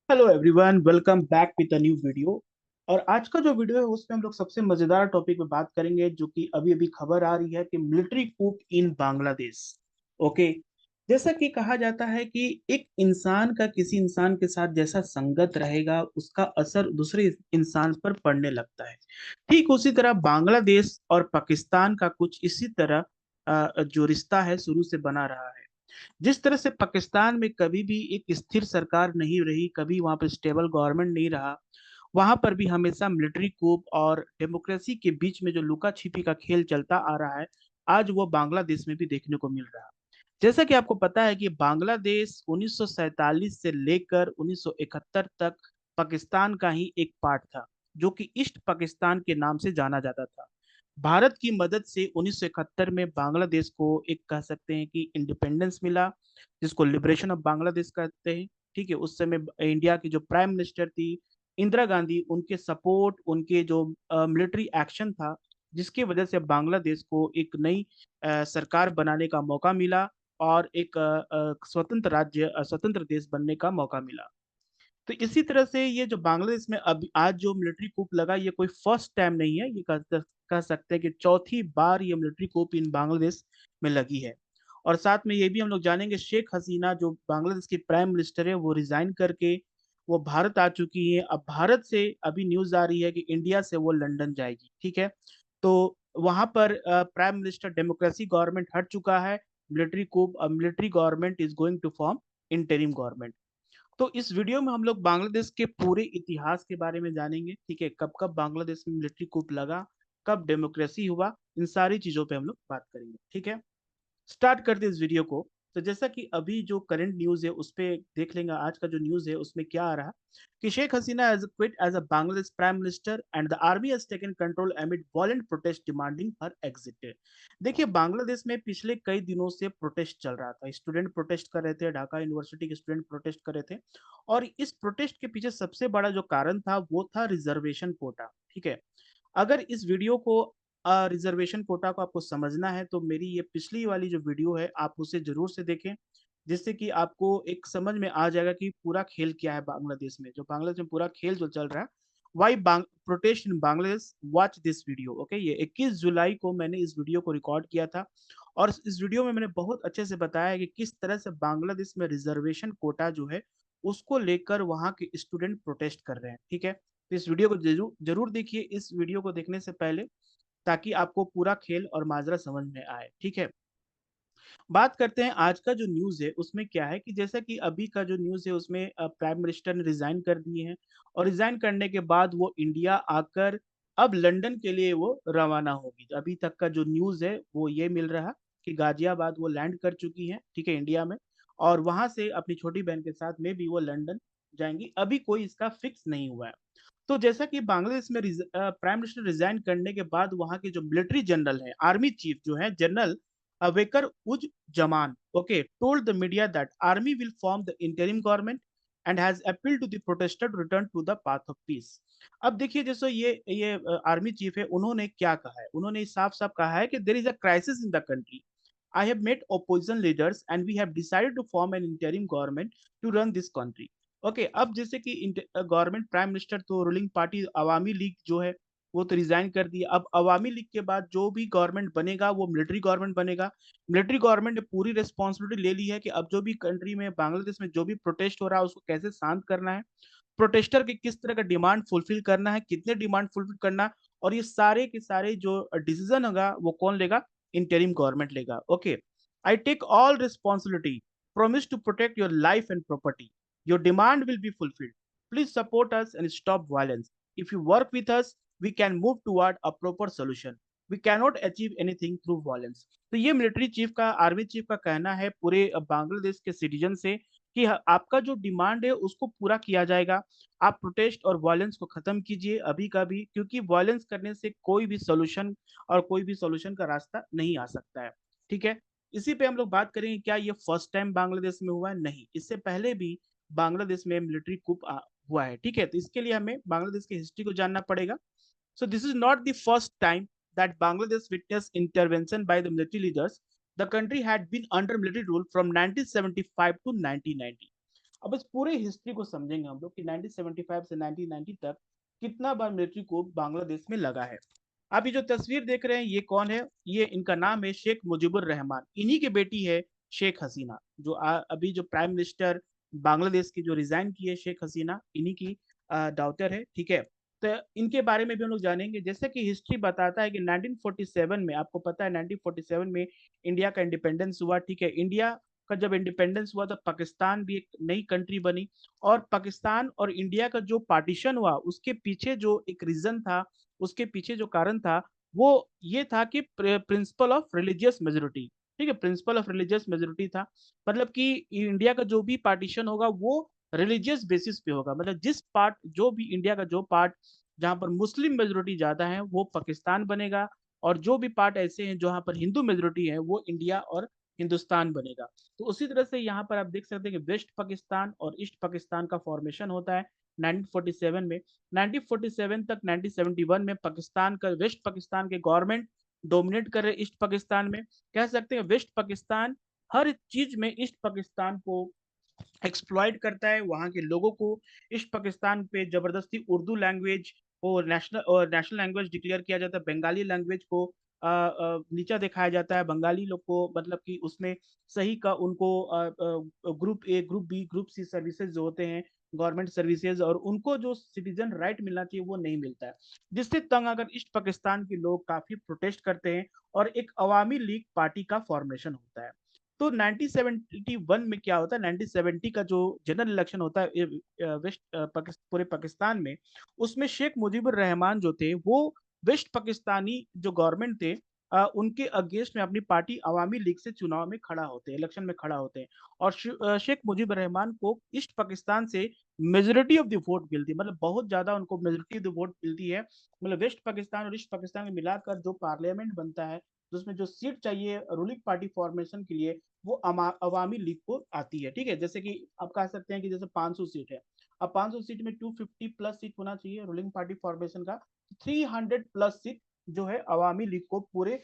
Hello everyone, welcome back with a new video. और आज का जो वीडियो है उसमें हम लोग सबसे मजेदार टॉपिक पे बात करेंगे, जो कि अभी अभी खबर आ रही है कि मिलिट्री कूप इन बांग्लादेश। ओके। जैसा कि कहा जाता है कि एक इंसान का किसी इंसान के साथ जैसा संगत रहेगा उसका असर दूसरे इंसान पर पड़ने लगता है। ठीक उसी तरह बांग्लादेश और पाकिस्तान का कुछ इसी तरह जो रिश्ता है शुरू से बना रहा है। जिस तरह से पाकिस्तान में कभी भी एक स्थिर सरकार नहीं रही, कभी वहां पर स्टेबल गवर्नमेंट नहीं रहा, वहां पर भी हमेशा मिलिट्री कूप और डेमोक्रेसी के बीच में जो लुका छिपी का खेल चलता आ रहा है, आज वो बांग्लादेश में भी देखने को मिल रहा है। जैसा कि आपको पता है कि बांग्लादेश 1947 से लेकर 1971 तक पाकिस्तान का ही एक पार्ट था, जो कि ईस्ट पाकिस्तान के नाम से जाना जाता था। भारत की मदद से 1971 में बांग्लादेश को एक कह सकते हैं कि इंडिपेंडेंस मिला, जिसको लिबरेशन ऑफ बांग्लादेश कहते हैं। ठीक है, उस समय इंडिया की जो प्राइम मिनिस्टर थी इंदिरा गांधी, उनके सपोर्ट, उनके जो मिलिट्री एक्शन था, जिसकी वजह से बांग्लादेश को एक नई सरकार बनाने का मौका मिला और एक स्वतंत्र राज्य, स्वतंत्र देश बनने का मौका मिला। तो इसी तरह से ये जो बांग्लादेश में अब आज जो मिलिट्री कूप लगा, ये कोई फर्स्ट टाइम नहीं है, ये कह सकते हैं कि चौथी बार ये मिलिट्री कूप इन बांग्लादेश में लगी है। और साथ में ये भी हम लोग जानेंगे, शेख हसीना जो बांग्लादेश की प्राइम मिनिस्टर है वो रिजाइन करके वो भारत आ चुकी है। अब भारत से अभी न्यूज आ रही है कि इंडिया से वो लंदन जाएगी। ठीक है। तो वहां पर प्राइम मिनिस्टर डेमोक्रेसी गवर्नमेंट हट चुका है। Military coup, military government is going to form interim government. तो इस वीडियो में हम लोग बांग्लादेश के पूरे इतिहास के बारे में जानेंगे। ठीक है, कब कब बांग्लादेश में मिलिट्री कूप लगा, कब डेमोक्रेसी हुआ, इन सारी चीजों पे हम लोग बात करेंगे। ठीक है, स्टार्ट करते हैं इस वीडियो को। तो जैसा कि अभी जो करंट न्यूज है उस पे देख लेंगे, आज का जो न्यूज है उसमें क्या आ रहा है कि Sheikh Hasina has quit as a Bangladesh prime minister and the army has taken control amid violent protest demanding her exit. देखिए, बांग्लादेश में पिछले कई दिनों से प्रोटेस्ट चल रहा था, स्टूडेंट प्रोटेस्ट कर रहे थे, ढाका यूनिवर्सिटी के स्टूडेंट प्रोटेस्ट कर रहे थे। और इस प्रोटेस्ट के पीछे सबसे बड़ा जो कारण था वो था रिजर्वेशन कोटा। ठीक है। अगर इस वीडियो को, रिजर्वेशन कोटा को आपको समझना है तो मेरी ये पिछली वाली जो वीडियो है आप उसे जरूर से देखें, जिससे कि आपको एक समझ में आ जाएगा कि पूरा खेल क्या है बांग्लादेश में, जो बांग्लादेश में पूरा खेल जो चल रहा है। Why protest in Bangladesh, watch this video. Okay, ये 21 जुलाई को मैंने इस वीडियो को रिकॉर्ड किया था। और इस वीडियो में मैंने बहुत अच्छे से बताया है कि किस तरह से बांग्लादेश में रिजर्वेशन कोटा जो है उसको लेकर वहाँ के स्टूडेंट प्रोटेस्ट कर रहे हैं। ठीक है, तो इस वीडियो को जरूर जरूर देखिए, इस वीडियो को देखने से पहले, ताकि आपको पूरा खेल और माजरा समझ में आए। ठीक है, बात करते हैं आज का जो न्यूज है उसमें क्या है कि जैसा कि अभी का जो न्यूज है उसमें प्राइम मिनिस्टर ने रिजाइन कर दिए हैं। और रिजाइन करने के बाद वो इंडिया आकर अब लंदन के लिए वो रवाना होगी। अभी तक का जो न्यूज है वो ये मिल रहा कि गाजियाबाद वो लैंड कर चुकी है, ठीक है, इंडिया में। और वहां से अपनी छोटी बहन के साथ में भी वो लंदन जाएंगी। अभी कोई इसका फिक्स नहीं हुआ है। तो जैसा कि बांग्लादेश में प्राइम मिनिस्टर रिजाइन करने के बाद वहां के जो मिलिट्री जनरल है, आर्मी चीफ जो है general Waker uz Zaman, okay, told the media that army will form the interim government and has appealed to the protester to return to the path of peace. अब देखिए, जैसे ये आर्मी चीफ है, उन्होंने क्या कहा है, उन्होंने साफ साफ कहा है कि there is a crisis in the country. I have met opposition leaders and we have decided to form an interim government to run this country. Okay, अब जैसे कि गवर्नमेंट प्राइम मिनिस्टर तो रूलिंग पार्टी अवामी league जो है वो तो resign कर दिया। अब अवामी लीग के बाद जो भी गवर्नमेंट बनेगा वो मिलिट्री गवर्नमेंट बनेगा। मिलिट्री गवर्नमेंट ने पूरी रिस्पॉन्सिबिलिटी ले ली है कि अब जो भी कंट्री में, बांग्लादेश में जो भी प्रोटेस्ट हो रहा है उसको कैसे शांत करना है, प्रोटेस्टर के किस तरह का डिमांड फुलफिल करना है, कितने डिमांड फुलफिल करना है, और ये सारे के सारे जो डिसीजन होगा वो कौन लेगा, इंटरिम गवर्नमेंट लेगा। Okay, I take all responsibility, promise to protect your life and property. Your demand will be fulfilled. Please support us and stop violence. If you work with us, we can move toward a proper solution. We cannot achieve anything through violence. तो ये military chief का, army chief का कहना है पूरे बांग्लादेश के citizen से कि आपका जो डिमांड है उसको पूरा किया जाएगा। आप प्रोटेस्ट और वायलेंस को खत्म कीजिए अभी का भी, क्योंकि वायलेंस करने से कोई भी सोल्यूशन और कोई भी सोल्यूशन का रास्ता नहीं आ सकता है। ठीक है, इसी पे हम लोग बात करेंगे, क्या ये फर्स्ट टाइम बांग्लादेश में हुआ है? नहीं, इससे पहले भी बांग्लादेश में मिलिट्री coup हुआ है। ठीक है, तो इसके लिए हमें बांग्लादेश की हिस्ट्री को जानना पड़ेगा। So this is not the first time that Bangladesh witnessed intervention by the military leaders. The country had been under military rule from 1975 to 1990. अब इस पूरे हिस्ट्री को समझेंगे हम लोग कि 1975 से 1990 तक कितना बार मिलिट्री coup बांग्लादेश में लगा है। आप ये जो तस्वीर देख रहे हैं ये कौन है? ये इनका नाम है शेख मुजीबुर रहमान। इन्हीं की बेटी है शेख हसीना, जो अभी जो प्राइम मिनिस्टर बांग्लादेश की जो रिजाइन की है, शेख हसीना, इन्हीं की डॉटर है। ठीक है, तो इनके बारे में भी हम लोग जानेंगे। जैसे कि हिस्ट्री बताता है कि 1947 में, आपको पता है 1947 में इंडिया का इंडिपेंडेंस हुआ। ठीक है, इंडिया का जब इंडिपेंडेंस हुआ तो पाकिस्तान भी एक नई कंट्री बनी। और पाकिस्तान और इंडिया का जो पार्टीशन हुआ उसके पीछे जो एक रीजन था, उसके पीछे जो कारण था, वो ये था कि प्रिंसिपल ऑफ रिलीजियस मेजोरिटी। ठीक है, प्रिंसिपल ऑफ रिलीजियस मेजोरिटी था। मतलब कि इंडिया का जो भी पार्टीशन होगा वो रिलीजियस बेसिस पे होगा। मतलब जिस पार्ट, जो भी इंडिया का जो पार्ट जहां पर मुस्लिम मेजोरिटी ज्यादा है वो पाकिस्तान बनेगा, और जो भी पार्ट ऐसे हैं जहां पर हिंदू मेजोरिटी है वो इंडिया और हिंदुस्तान बनेगा। तो उसी तरह से यहाँ पर आप देख सकते हैं कि वेस्ट पाकिस्तान और ईस्ट पाकिस्तान का फॉर्मेशन होता है 1947 में। 1947 तक 1971 में पाकिस्तान का, वेस्ट पाकिस्तान के गवर्नमेंट डोमिनेट कर रहे ईस्ट पाकिस्तान में। कह सकते हैं वेस्ट पाकिस्तान हर चीज में ईस्ट पाकिस्तान को एक्सप्लॉइट करता है, वहाँ के लोगों को। ईस्ट पाकिस्तान पे जबरदस्ती उर्दू लैंग्वेज को नेशनल लैंग्वेज डिक्लेयर किया जाता है। बंगाली लैंग्वेज को नीचा दिखाया जाता है। बंगाली लोग को मतलब कि उसमें सही का उनको group A, group B, group C services जो होते हैं, गवर्नमेंट सर्विसेज, और उनको जो सिटीजन राइट मिलना चाहिए वो नहीं मिलता है। जिससे तंग आकर ईस्ट पाकिस्तान के लोग काफी प्रोटेस्ट करते हैं और एक अवामी लीग पार्टी का फॉर्मेशन होता है। तो 1971 में क्या होता है, 1970 का जो जनरल इलेक्शन होता है वेस्ट पूरे पाकिस्तान में, उसमें शेख मुजीबुर रहमान जो थे वो वेस्ट पाकिस्तानी जो गवर्नमेंट थे उनके अगेंस्ट में अपनी पार्टी अवामी लीग से चुनाव में खड़ा होते हैं, इलेक्शन में खड़ा होते हैं। और शेख मुजीबुर रहमान को ईस्ट पाकिस्तान से मेजोरिटी ऑफ द वोट मिलती है, मतलब बहुत ज्यादा उनको मेजोरिटी ऑफ द वोट मिलती है। मतलब वेस्ट पाकिस्तान और ईस्ट पाकिस्तान में मिलाकर जो पार्लियामेंट बनता है, जिसमें जो सीट चाहिए रूलिंग पार्टी फॉर्मेशन के लिए, वो अवामी लीग को आती है। ठीक है, जैसे कि आप कह सकते हैं कि जैसे 500 सीट है, अब 500 सीट में 250 प्लस सीट होना चाहिए रूलिंग पार्टी फॉर्मेशन का। 300 प्लस सीट जो है अवामी लीग को पूरे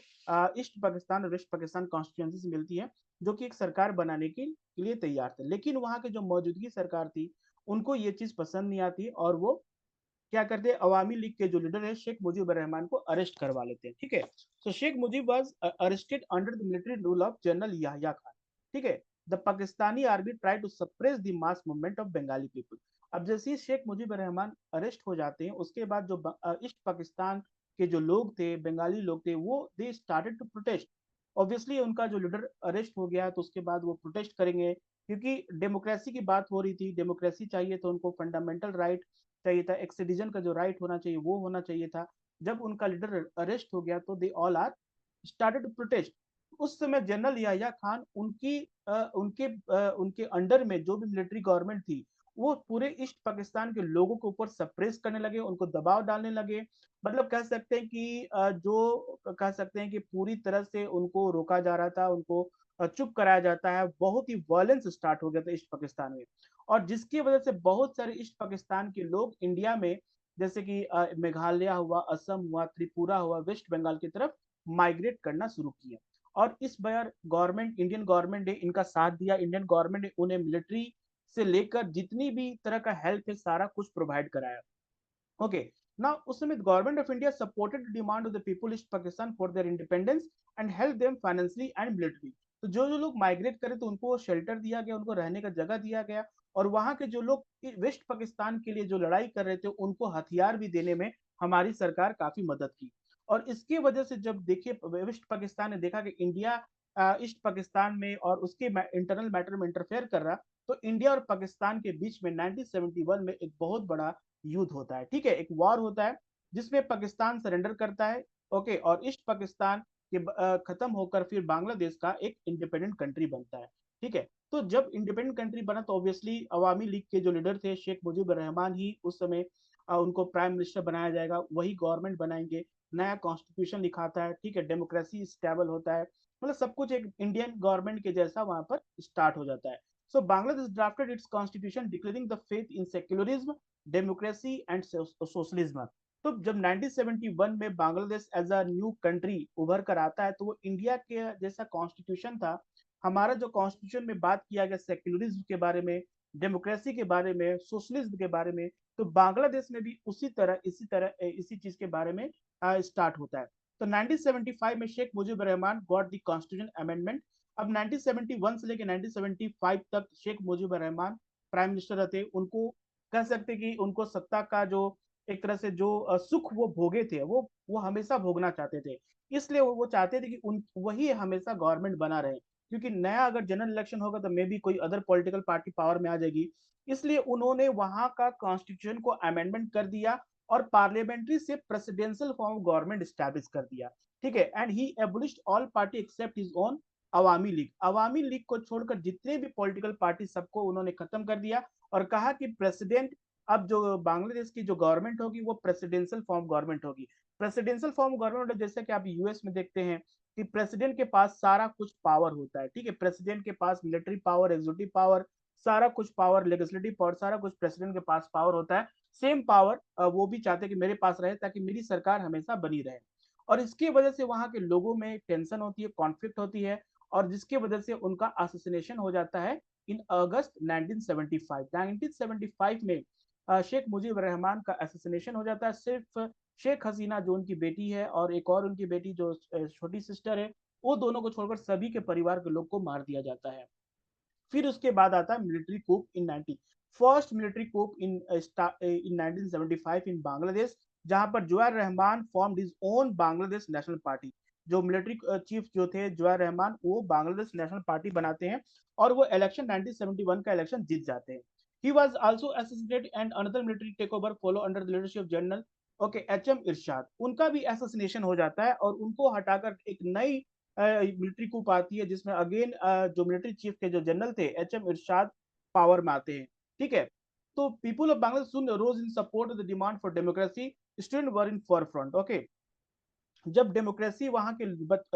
ईस्ट पाकिस्तान और वेस्ट पाकिस्तान कॉन्स्टिट्यूंसी से मिलती है, जो कि एक सरकार बनाने के लिए तैयार थे। लेकिन वहां के जो मौजूदगी सरकार थी उनको ये चीज पसंद नहीं आती, और वो क्या करते हैं, अवामी लीग के जो लीडर है शेख मुजीबुर रहमान को अरेस्ट करवा लेते हैं। ठीक है, तो Sheikh Mujib was arrested under the military rule of general Yahya Khan. ठीक है, the Pakistani army try to suppress the mass movement of Bengali people. अब जैसे ही शेख मुजीबुर रहमान अरेस्ट हो जाते हैं, उसके बाद जो ईस्ट पाकिस्तान के जो लोग थे, बंगाली लोग थे, वो they started to protest. Obviously उनका जो लीडर अरेस्ट हो गया तो उसके बाद वो प्रोटेस्ट करेंगे, क्योंकि डेमोक्रेसी की बात हो रही थी। डेमोक्रेसी चाहिए तो उनको फंडामेंटल राइट चाहिए था, एक सिटीजन का जो राइट होना चाहिए वो होना चाहिए था। जब उनका लीडर अरेस्ट हो गया तो they all are started to protest. उस समय जनरल याहिया खान उनके अंडर में जो भी मिलिट्री गवर्नमेंट थी, वो पूरे ईस्ट पाकिस्तान के लोगों के ऊपर सप्रेस करने लगे, उनको दबाव डालने लगे। मतलब कह सकते हैं कि जो कह सकते हैं कि पूरी तरह से उनको रोका जा रहा था, उनको चुप कराया जाता है। बहुत ही वायलेंस स्टार्ट हो गया था ईस्ट पाकिस्तान में, और जिसकी वजह से बहुत सारे ईस्ट पाकिस्तान के लोग इंडिया में, जैसे कि मेघालय हुआ, असम हुआ, त्रिपुरा हुआ, वेस्ट बंगाल की तरफ माइग्रेट करना शुरू किया। और इस बार गवर्नमेंट, इंडियन गवर्नमेंट ने इनका साथ दिया। इंडियन गवर्नमेंट ने उन्हें मिलिट्री से लेकर जितनी भी तरह का हेल्प है सारा कुछ प्रोवाइड कराया। Okay. Now, उस समय government of India supported demand of the people east Pakistan for their independence and help them financially and military. तो जो लोग माइग्रेट करे तो उनको शेल्टर दिया गया, उनको रहने का जगह दिया गया। और वहां के जो लोग वेस्ट पाकिस्तान के लिए जो लड़ाई कर रहे थे उनको हथियार भी देने में हमारी सरकार काफी मदद की। और इसकी वजह से जब देखिए वेस्ट पाकिस्तान ने देखा कि इंडिया ईस्ट पाकिस्तान में और उसके इंटरनल मैटर में इंटरफेयर कर रहा, तो इंडिया और पाकिस्तान के बीच में 1971 में एक बहुत बड़ा युद्ध होता है। ठीक है, एक वॉर होता है जिसमें पाकिस्तान सरेंडर करता है। ओके, और ईस्ट पाकिस्तान के खत्म होकर फिर बांग्लादेश का एक इंडिपेंडेंट कंट्री बनता है। ठीक है, तो जब इंडिपेंडेंट कंट्री बना तो ऑब्वियसली अवामी लीग के जो लीडर थे शेख मुजीबुर रहमान ही उस समय उनको प्राइम मिनिस्टर बनाया जाएगा, वही गवर्नमेंट बनाएंगे। नया कॉन्स्टिट्यूशन लिखाता है। ठीक है, डेमोक्रेसी स्टेबल होता है, मतलब सब कुछ एक इंडियन गवर्नमेंट के जैसा वहां पर स्टार्ट हो जाता है। So Bangladesh drafted its constitution declaring the faith in secularism, democracy and socialism. तो जब 1971 में Bangladesh as a new country उभर कर आता है तो वो इंडिया के जैसा कॉन्स्टिट्यूशन था। हमारा जो कॉन्स्टिट्यूशन में बात किया गया सेक्युलरिज्म के बारे में, डेमोक्रेसी के बारे में, सोशलिज्म के बारे में, तो बांग्लादेश में भी इसी चीज के बारे में स्टार्ट होता है। तो 1975 में Sheikh Mujibur Rahman got the constitution amendment. अब 1971 से लेकर 1975 तक शेख मुजीबुर रहमान प्राइम मिनिस्टर रहते। उनको कह सकते कि उनको सत्ता का जो एक तरह से जो सुख वो भोगे थे, वो हमेशा भोगना चाहते थे। इसलिए वो चाहते थे कि उन वही हमेशा गवर्नमेंट बना रहे, क्योंकि नया अगर जनरल इलेक्शन होगा तो मे बी कोई अदर पॉलिटिकल पार्टी पावर में आ जाएगी। इसलिए उन्होंने वहां का कॉन्स्टिट्यूशन को अमेंडमेंट कर दिया और पार्लियामेंट्री से presidential form of government establish कर दिया। ठीक है, and he abolished all party except his own Awami League. Awami League को छोड़कर जितने भी पॉलिटिकल पार्टी सबको उन्होंने खत्म कर दिया और कहा कि प्रेसिडेंट, अब जो बांग्लादेश की जो गवर्नमेंट होगी वो प्रेसिडेंशियल फॉर्म गवर्नमेंट होगी। प्रेसिडेंशियल फॉर्म गवर्नमेंट जैसे कि आप यूएस में देखते हैं कि प्रेसिडेंट के पास सारा कुछ पावर होता है। ठीक है, प्रेसिडेंट के पास मिलिट्री पावर, एग्जीक्यूटिव पावर, सारा कुछ पावर, लेजिस्लेटिव पावर, सारा कुछ प्रेसिडेंट के पास पावर होता है। सेम पावर वो भी चाहते हैं कि मेरे पास रहे ताकि मेरी सरकार हमेशा बनी रहे। और इसकी वजह से वहां के लोगों में टेंशन होती है, कॉन्फ्लिक्ट होती है, और जिसकी वजह से उनका असोसिनेशन हो जाता है इन अगस्त 1975। 1975 में शेख मुजीबुर रहमान का असोसिनेशन हो जाता है। सिर्फ शेख हसीना जो उनकी बेटी है और एक और उनकी बेटी जो छोटी सिस्टर है, वो दोनों को छोड़कर सभी के परिवार के लोग को मार दिया जाता है। फिर उसके बाद आता है मिलिट्री कूप इन 90, फर्स्ट मिलिट्री कूप इन 1975 इन बांग्लादेश, जहां पर जुआर Rahman formed his own Bangladesh national party. जो मिलिट्री चीफ जो थे जुआर रहमान, वो बांग्लादेश नेशनल पार्टी बनाते हैं और वो इलेक्शन 1971 का इलेक्शन जीत जाते हैं। He was also associated and another military take over follow under the leadership of general HM Ershad. उनका भी एसोसिनेशन हो जाता है और उनको हटाकर एक नई मिलिट्री कूप आती है, जिसमें अगेन जो मिलिट्री चीफ के जो जनरल थे एचएम इरशाद पावर में आते हैं। ठीक है, तो people of Bangladesh soon rose in support of the demand for democracy, students were in forefront। Okay, जब डेमोक्रेसी वहाँ के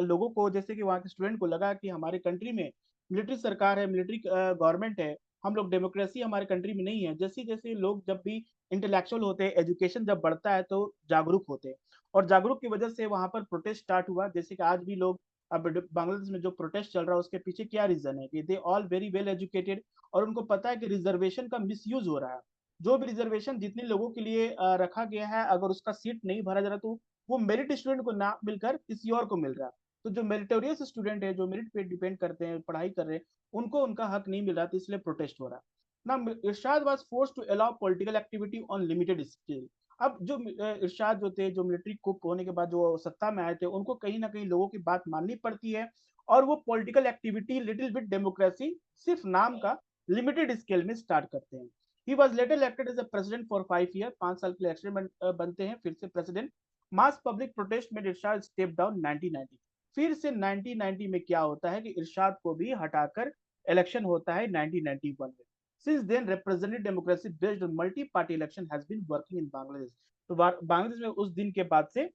लोगों को, जैसे कि वहाँ के स्टूडेंट को लगा कि हमारे कंट्री में मिलिट्री सरकार है, मिलिट्री गवर्नमेंट है, हम लोग डेमोक्रेसी हमारे कंट्री में नहीं है, जैसे जैसे लोग जब भी इंटेलेक्चुअल होते हैं, एजुकेशन जब बढ़ता है तो जागरूक होते हैं। और जागरूक की वजह से वहां पर प्रोटेस्ट स्टार्ट हुआ। जैसे कि आज भी लोग, अब बांग्लादेश में जो प्रोटेस्ट चल रहा है उसके पीछे क्या रीजन है कि they all very well educated और उनको पता है कि रिजर्वेशन का मिसयूज हो रहा है। जो भी रिजर्वेशन जितने लोगों के लिए रखा गया है, अगर उसका सीट नहीं भरा जा रहा तो वो मेरिट स्टूडेंट को ना मिलकर किसी और को मिल रहा है। तो जो मेरिटोरियस स्टूडेंट है, जो मेरिट पे डिपेंड करते हैं, पढ़ाई कर रहे हैं, उनको उनका हक नहीं मिल रहा, तो इसलिए प्रोटेस्ट हो रहा है ना। Ershad was force to allow political activity on limited scale. अब जो इरशाद जो थे, जो मिलिट्री कुप होने के बाद जो सत्ता में आए थे, उनको कहीं ना कहीं लोगों की बात माननी पड़ती है और वो political activity little bit democracy, सिर्फ नाम का, लिमिटेड स्केल में स्टार्ट करते हैं। He was later elected as a president for 5 year, 5 साल के लिए एक्सटेंड बनते हैं फिर से प्रेसिडेंट। मास पब्लिक प्रोटेस्ट में इरशाद स्टेप डाउन 1990। फिर से 1990 में क्या होता है कि इरशाद को भी हटाकर इलेक्शन होता है 1991 में। Since then representative democracy based on multi party election has been working in Bangladesh. तो बांग्लादेश में उस दिन के बाद से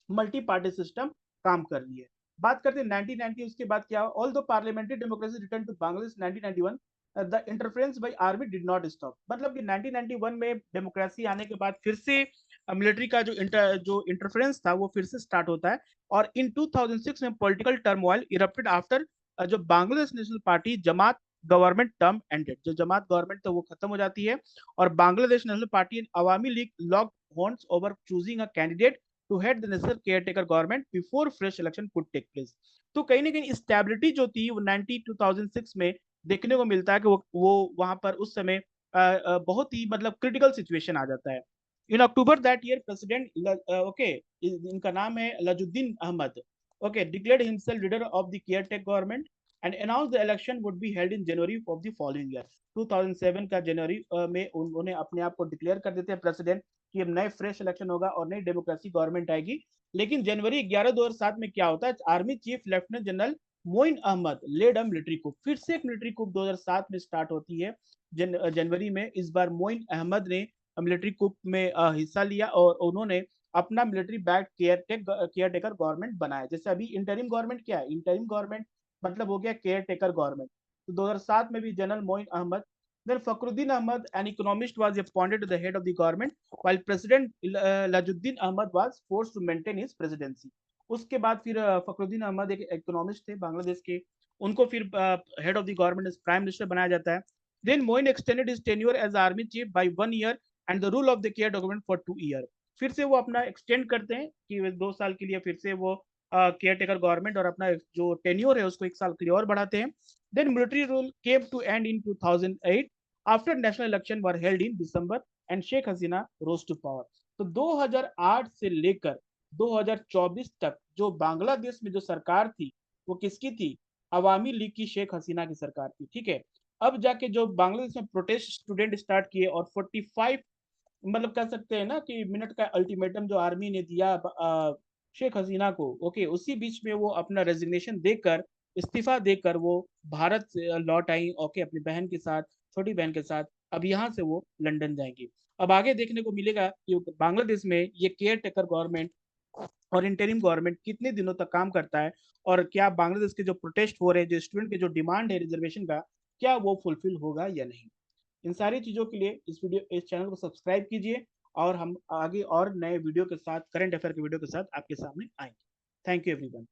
मल्टी पार्टी सिस्टम काम कर रही है। बात करते हैं 1990 उसके बाद क्या, although parliamentary democracy return to Bangladesh 1991, the interference by army did not stop. मतलब कि 1991 में डेमोक्रेसी आने के बाद फिर से मिलिट्री का जो इंटरफेरेंस था वो फिर से स्टार्ट होता है। और इन 2006 में पॉलिटिकल टर्मोइल इरप्टेड आफ्टर जो बांग्लादेश नेशनल पार्टी जमात गवर्नमेंट टर्म एंडेड। जो जमात गवर्नमेंट तो वो खत्म हो जाती है और Bangladesh national party and Awami league lock horns over choosing a candidate to head the necessary caretaker government before fresh election could take place। तो कहीं ना कहीं स्टेबिलिटी जो थी वो 2006 में देखने को मिलता है कि वो वहां पर उस समय बहुत ही मतलब क्रिटिकल सिचुएशन आ जाता है। In October that year president okay, इनका नाम है Iajuddin Ahmed, okay, declared himself leader of the caretake government and announce the election would be held in January of the following year. 2007 का जनवरी में उन्होंने अपने आप को डिक्लेयर कर देते हैं प्रेसिडेंट कि अब नए फ्रेश इलेक्शन होगा और नई डेमोक्रेसी गवर्नमेंट आएगी। लेकिन जनवरी 11 2007 में क्या होता है, army chief lieutenant general Moin Ahmed led a military coup। फिर से एक मिलिट्री coup 2007 में स्टार्ट होती है जनवरी में। इस बार मोइन अहमद ने मिलिट्री coup में हिस्सा लिया और उन्होंने अपना military back care taker government बनाया। जैसे अभी इंटरिम गवर्नमेंट क्या है, इंटरिम गवर्नमेंट मतलब हो गया केयर टेकर गवर्नमेंट। तो 2007 में भी general Moin Ahmed, then Fakhruddin Ahmad, an economist, was appointed to the head of the government, while President Lajuddin Ahmad was forced to maintain his presidency। उसके बाद फिर फखरुद्दीन अहमद एक इकोनॉमिस्ट थे बांग्लादेश के, उनको फिर head of the government prime minister बनाया जाता है। Then Moin extended his tenure as army chief by 1 year and the rule of the care document for 2 year. फिर से वो अपना एक्सटेंड करते हैं कि 2 साल के लिए फिर से वो केयर टेकर गवर्नमेंट और अपना जो टेन्योर है उसको 1 साल के लिए और बढ़ाते हैं. Then military rule came to end in 2008 after national election were held in December and Sheikh Hasina rose to power. तो 2008 से लेकर 2024 तक जो बांग्लादेश में जो सरकार थी वो किसकी थी? अवामी लीग की शेख हसीना की सरकार थी. ठीक है. अब जाके जो बांग्लादेश में प्रोटेस्ट स्टूडेंट स्टार्ट किए और 45 मतलब कह सकते हैं ना कि मिनट का अल्टीमेटम जो आर्मी ने दिया शेख हसीना को. ओके, उसी बीच में वो अपना रेजिग्नेशन देकर इस्तीफा देकर वो भारत से लौट आई. ओके, अपनी बहन के साथ, छोटी बहन के साथ. अब यहाँ से वो लंदन जाएंगी. अब आगे देखने को मिलेगा कि बांग्लादेश में ये केयर टेकर गवर्नमेंट और इंटरिम गवर्नमेंट कितने दिनों तक काम करता है और क्या बांग्लादेश के जो प्रोटेस्ट हो रहे हैं, जो स्टूडेंट के जो डिमांड है रिजर्वेशन का, क्या वो फुलफिल होगा या नहीं. इन सारी चीजों के लिए इस चैनल को सब्सक्राइब कीजिए और हम आगे और नए वीडियो के साथ, करंट अफेयर के वीडियो के साथ आपके सामने आएंगे. Thank you everyone.